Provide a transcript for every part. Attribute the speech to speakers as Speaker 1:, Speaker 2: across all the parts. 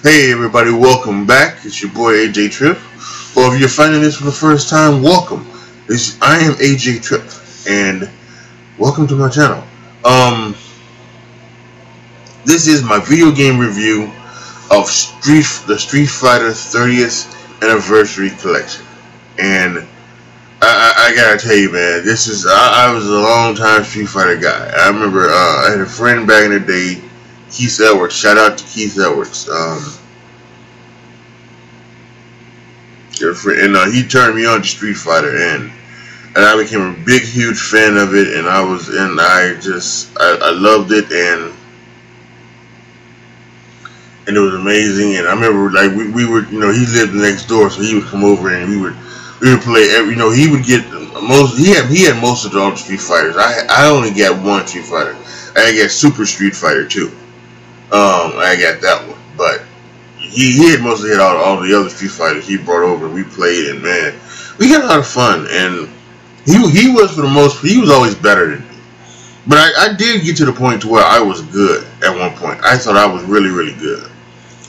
Speaker 1: Hey everybody, welcome back. It's your boy AJ Trip. Or if you're finding this for the first time, welcome. I am AJ Trip, and welcome to my channel. This is my video game review of the Street Fighter 30th Anniversary Collection. And I gotta tell you, man, I was a long time Street Fighter guy. I remember I had a friend back in the day, Keith Edwards. Shout out to Keith Edwards. He turned me on to Street Fighter, and I became a big, huge fan of it. And I loved it, and it was amazing. And I remember, like, we were, he lived next door, so he would come over and we would play every, he would get most. He had most of all the Street Fighters. I only got one Street Fighter. I got Super Street Fighter 2. I got that one, but he had mostly had all the other Street Fighters he brought over. We played, and man, we had a lot of fun. And he was, for the most, he was always better than me. But I did get to the point to where I was good at one point. I thought I was really, really good.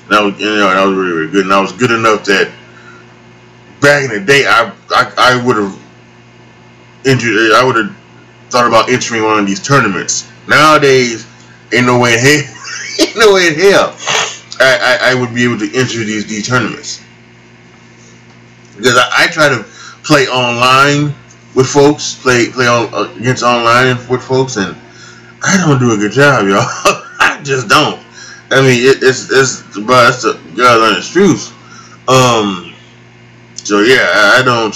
Speaker 1: And I was really, really good. And I was good enough that back in the day, I would have thought about entering one of these tournaments. Nowadays, ain't no way in hell. Ain't no way in hell I would be able to enter these tournaments, because I try to play online with folks, play against online with folks, and I don't do a good job, y'all. I just don't. I mean, that's the God's honest truth. So yeah, I don't.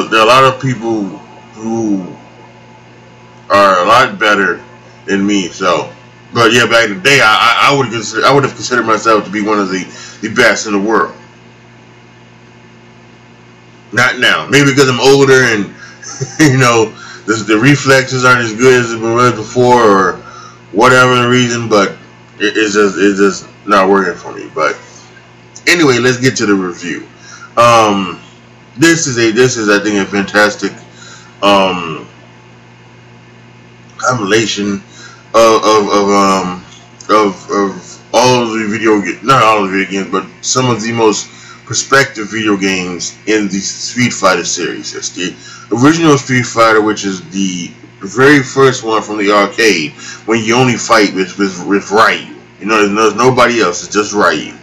Speaker 1: There are a lot of people who are a lot better than me. So, but yeah, back in the day, I would have considered myself to be one of the best in the world. Not now, maybe because I'm older and the reflexes aren't as good as they were before, or whatever the reason. But it's just not working for me. But anyway, let's get to the review. This is I think a fantastic compilation of all of the not all of the video games, but some of the most prospective video games in the Street Fighter series. It's the original Street Fighter, which is the very first one from the arcade, when you only fight with Ryu. There's nobody else. It's just Ryu.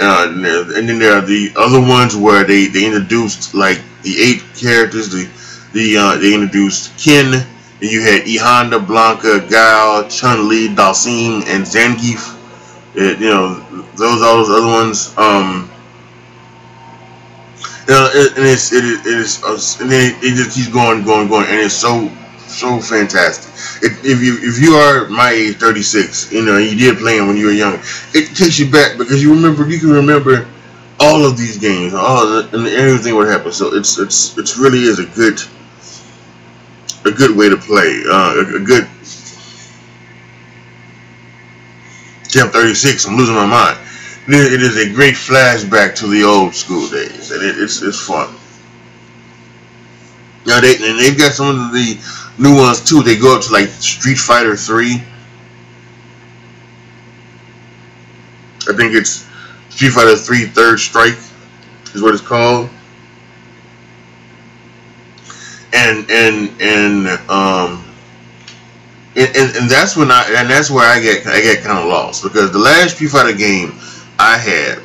Speaker 1: And then there are the other ones where they introduced like the 8 characters. They introduced Ken. And you had E Honda, Blanca, Guile, Chun-Li, Dalsim, and Zangief. All those other ones. And it just keeps going, and it's so fantastic. If you are my age, 36, you did play them when you were young, it takes you back, because you can remember all of these games, and everything what happened. So it really is a good way to play. A good. Yeah, I'm 36. I'm losing my mind. It is a great flashback to the old school days, and it's fun. Now they've got some of the new ones too. They go up to like Street Fighter 3. I think it's Street Fighter 3 Third Strike is what it's called. And that's when that's where I get kind of lost, because the last Street Fighter game I had,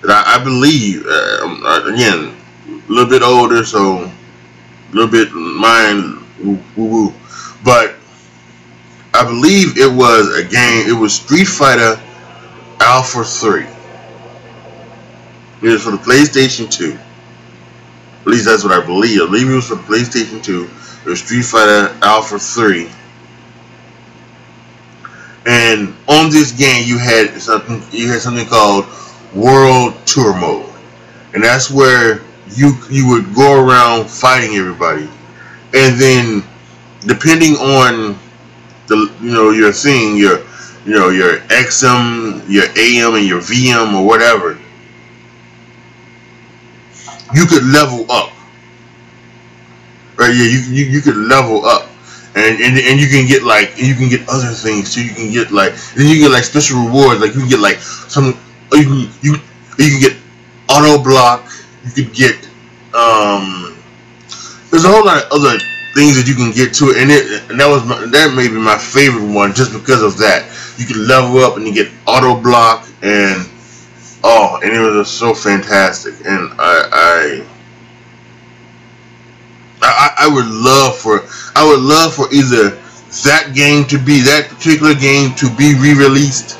Speaker 1: that I believe, again, a little bit older, so a little bit mind woo, but I believe it was a game. It was Street Fighter Alpha 3. It was for the PlayStation 2. At least that's what I believe. I believe it was for PlayStation 2. It was Street Fighter Alpha 3. And on this game, you had something called World Tour Mode, and that's where you would go around fighting everybody, and then depending on your thing, your XM, your AM, and your VM, or whatever, you could level up. Right? Yeah, you could level up, and you can get like other things too. You can get like special rewards. Like you can get like some you can get auto block. You could get there's a whole lot of other things that you can get to it, and that may be my favorite one just because of that. You can level up and you get auto block, and it was just so fantastic. And I would love for either that particular game to be re-released,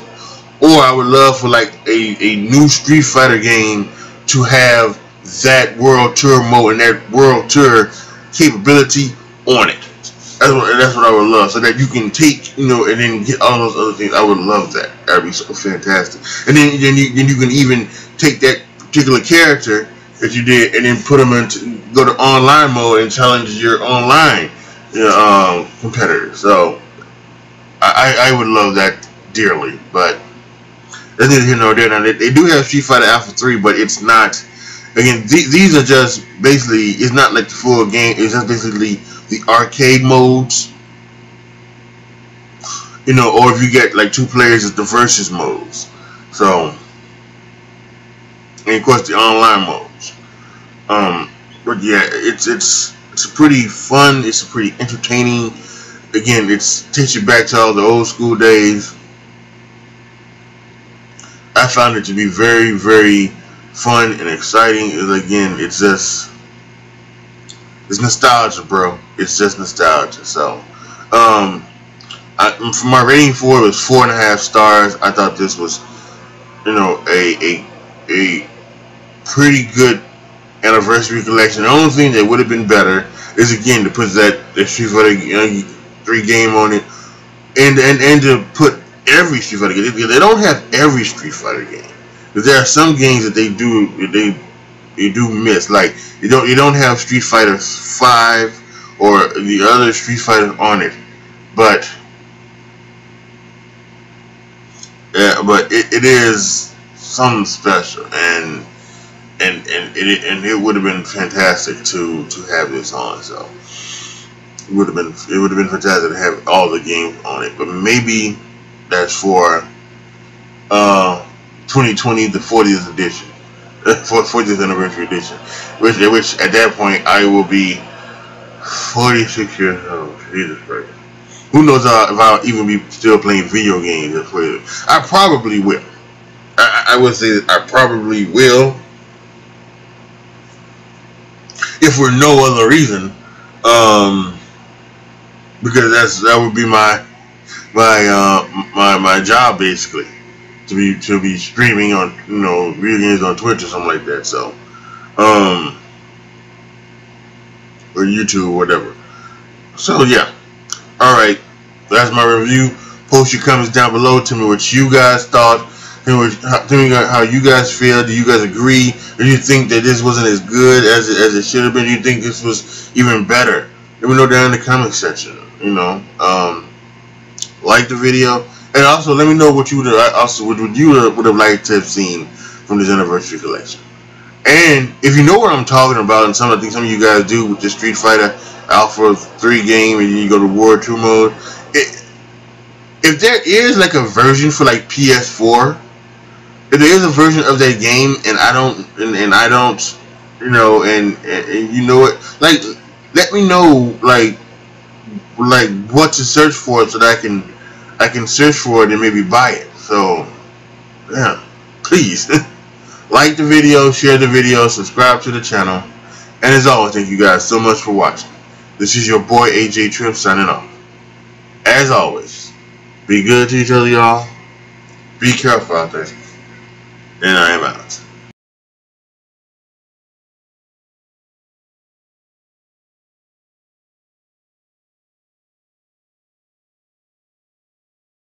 Speaker 1: or I would love for like a new Street Fighter game to have that World Tour mode and that World Tour capability on it. That's what I would love, so that you can take, and then get all those other things. I would love that. That'd be so fantastic. And then you can even take that particular character that you did and then put them go to online mode and challenge your online competitors. So I would love that dearly, but that's neither here nor there. Now they do have Street Fighter Alpha 3, but it's not. Again, these are just basically, it's not like the full game. It's just basically the arcade modes, or if you get like 2 players, it's the versus modes. So, and of course the online modes. But yeah, it's pretty fun. It's pretty entertaining. Again, it takes you back to all the old school days. I found it to be very, very fun and exciting. Again, it's nostalgia, bro. It's just nostalgia. So, for my rating for it was 4.5 stars. I thought this was, a pretty good anniversary collection. The only thing that would have been better is, again, to put that Street Fighter 3 game on it, and to put every Street Fighter game. They don't have every Street Fighter game. But there are some games that they do miss. Like you don't have Street Fighter 5 or the other Street Fighters on it, but it is something special, and it would have been fantastic to have this on. So it would have been fantastic to have all the games on it. But maybe that's for 2020, the 40th edition, 40th anniversary edition, which at that point I will be 46 years old. Jesus Christ. Who knows if I'll even be still playing video games? I probably will. I would say that I probably will, if for no other reason, because that would be my job, basically, to be streaming on video games on Twitch or something like that. So or YouTube or whatever. So yeah, alright, that's my review. Post your comments down below. Tell me what you guys thought. Tell me how you guys feel. Do you guys agree? Or do you think that this wasn't as good as it should have been? Do you think this was even better? Let me know down in the comment section. Like the video, and also let me know what you would have liked to have seen from this anniversary collection. And if you know what I'm talking about, and some of you guys do with the Street Fighter Alpha 3 game, and you go to World 2 mode, if there is like a version for like PS4, if there is a version of that game, and I don't, like, let me know like what to search for, so that I can search for it and maybe buy it. So yeah, please like the video, share the video, subscribe to the channel, and as always, thank you guys so much for watching. This is your boy AJ Trip signing off. As always, be good to each other, y'all. Be careful out there. And I am out.